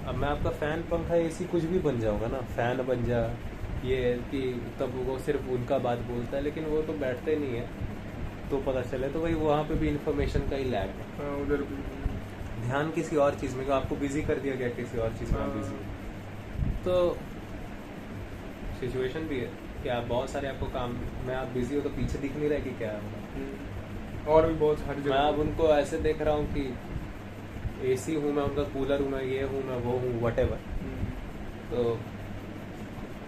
अब मैं आपका फैन पंखा एसी कुछ भी बन जाऊंगा ना, फैन बन जा, ये है कि तब वो सिर्फ उनका बात बोलता है, लेकिन वो तो बैठते नहीं है तो पता चले, तो भाई वहाँ पे भी इंफॉर्मेशन का ही लैग है। हाँ उधर भी। ध्यान किसी और चीज़ में, आपको बिजी कर दिया गया किसी और चीज़ में, आप बिजी, तो सिचुएशन भी है कि आप बहुत सारे आपको काम में आप बिजी हो तो पीछे दिख नहीं रहा कि क्या है। और भी बहुत सारी मैं जगह अब उनको ऐसे देख रहा हूँ कि एसी हूँ मैं, उनका कूलर हूँ मैं, ये हूँ मैं, वो हूँ, वटेवर। तो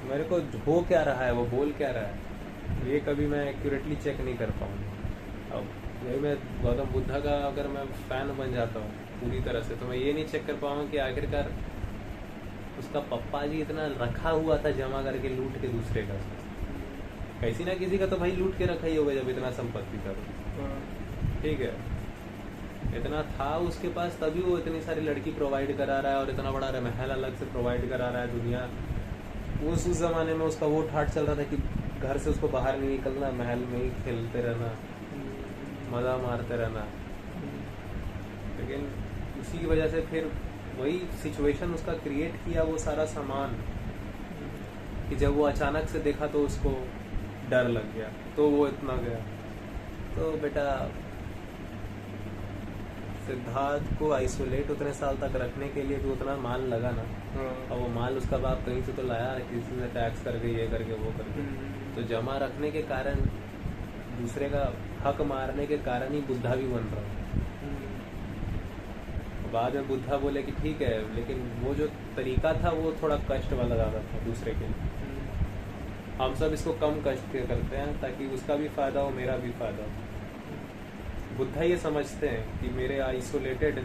मेरे को हो क्या रहा है, वो बोल क्या रहा है, ये कभी मैं एक्यूरेटली चेक नहीं कर पाऊँगा। अब यही मैं गौतम बुद्धा का अगर मैं फ़ैन बन जाता हूँ पूरी तरह से, तो मैं ये नहीं चेक कर पाऊँगा कि आखिरकार उसका पप्पा जी इतना रखा हुआ था जमा करके लूट के दूसरे का, किसी ना किसी का तो भाई लूट के रखा ही होगा जब इतना संपत्ति था। ठीक है, इतना था उसके पास तभी वो इतनी सारी लड़की प्रोवाइड करा रहा है और इतना बड़ा महल अलग से प्रोवाइड करा रहा है। दुनिया उस ज़माने में उसका वो ठाट चल रहा था कि घर से उसको बाहर नहीं निकलना, महल में ही खेलते रहना, मज़ा मारते रहना। लेकिन उसी की वजह से फिर वही सिचुएशन उसका क्रिएट किया, वो सारा सामान, कि जब वो अचानक से देखा तो उसको डर लग गया, तो वो इतना गया। तो बेटा सिद्धार्थ को आइसोलेट उतने साल तक रखने के लिए भी उतना माल लगा ना, और वो माल उसका बाप कहीं से तो लाया, किसी से टैक्स करके, ये करके, वो करके, तो जमा रखने के कारण, दूसरे का हक मारने के कारण ही बुद्धा भी बन रहा है। बाद में बुद्धा बोले कि ठीक है, लेकिन वो जो तरीका था वो थोड़ा कष्ट वाला ज़्यादा था दूसरे के लिए। हम सब इसको कम कष्ट के करते हैं ताकि उसका भी फ़ायदा हो, मेरा भी फ़ायदा हो। बुद्धा ये समझते हैं कि मेरे आइसोलेटेड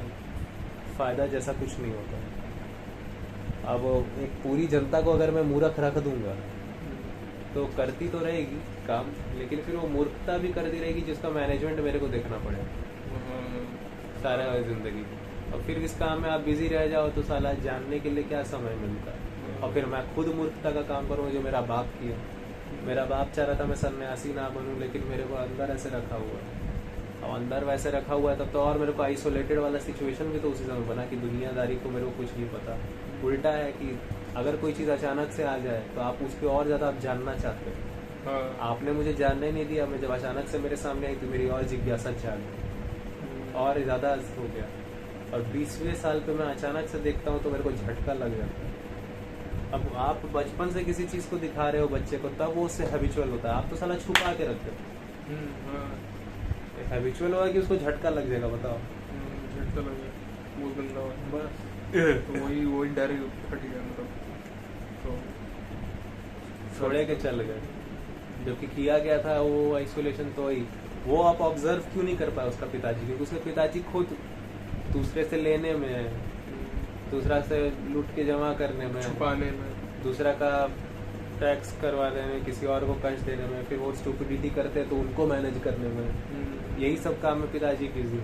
फ़ायदा जैसा कुछ नहीं होता। अब एक पूरी जनता को अगर मैं मूर्ख रख दूंगा तो करती तो रहेगी काम, लेकिन फिर वो मूर्खता भी करती रहेगी जिसका मैनेजमेंट मेरे को देखना पड़ेगा सारा ज़िंदगी। और फिर इस काम में आप बिजी रह जाओ तो साला जानने के लिए क्या समय मिलता है। और फिर मैं खुद मूर्खता का काम करूँ जो मेरा बाप किया। मेरा बाप चाह रहा था मैं सन्यासी ना बनूं, लेकिन मेरे को अंदर ऐसे रखा हुआ है, और अंदर वैसे रखा हुआ है तब तो और मेरे को आइसोलेटेड वाला सिचुएशन भी तो उसी समय बना कि दुनियादारी को मेरे को कुछ नहीं पता। उल्टा है कि अगर कोई चीज़ अचानक से आ जाए तो आप उसके और ज़्यादा आप जानना चाहते हो। आपने मुझे जानने नहीं दिया, मैं जब अचानक से मेरे सामने आई तो मेरी और जिज्ञासा जाग गई और ज़्यादा हो गया। और 20वें साल पे मैं अचानक से देखता हूँ तो मेरे को झटका लग जाता है। अब आप बचपन से किसी चीज़ को दिखा रहे हो बच्चे को, तब वो उससे हैबिचुअल होता है। आप तो साला छुपा के रखते हो, हैबिचुअल होगा कि उसको झटका लग जाएगा। बताओ, झटका लग गया, बहुत गंदा हुआ बस तो वही डर ही फट गया, मतलब तो छोड़े के चल गए। जो कि किया गया था वो आइसोलेशन, तो वही वो आप ऑब्जर्व क्यों नहीं कर पाए उसका पिताजी, क्योंकि उसके पिताजी खुद दूसरे से लेने में, दूसरा से लूट के जमा करने में, छुपाने में, दूसरा का टैक्स करवाने में, किसी और को कष्ट देने में, फिर वो स्टूपिडिटी करते हैं तो उनको मैनेज करने में, यही सब काम में पिताजी बिजी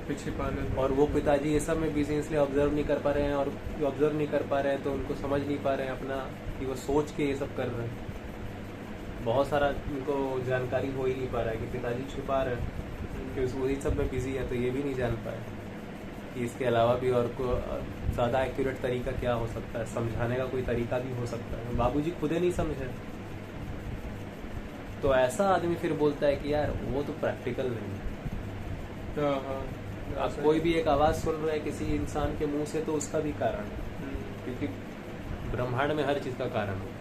पीछे पाने में। और वो पिताजी ये सब में बिजी इसलिए ऑब्जर्व नहीं कर पा रहे हैं, और ऑब्जर्व नहीं कर पा रहे हैं तो उनको समझ नहीं पा रहे हैं अपना कि वो सोच के ये सब कर रहे हैं। बहुत सारा उनको जानकारी हो ही नहीं पा रहा है कि पिताजी छुपा रहे हैं कि वही सब में बिजी है, तो ये भी नहीं जान पाए कि इसके अलावा भी और को ज़्यादा एक्यूरेट तरीका क्या हो सकता है, समझाने का कोई तरीका भी हो सकता है। बाबूजी खुद ही नहीं समझे, तो ऐसा आदमी फिर बोलता है कि यार वो तो प्रैक्टिकल नहीं है। आप कोई भी एक आवाज़ सुन रहे हैं किसी इंसान के मुंह से तो उसका भी कारण है, क्योंकि ब्रह्मांड में हर चीज़ का कारण है,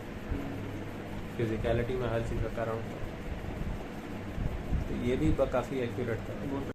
फिजिकलिटी में हर चीज़ का कारण होता है। तो ये भी काफ़ी एक्यूरेट था।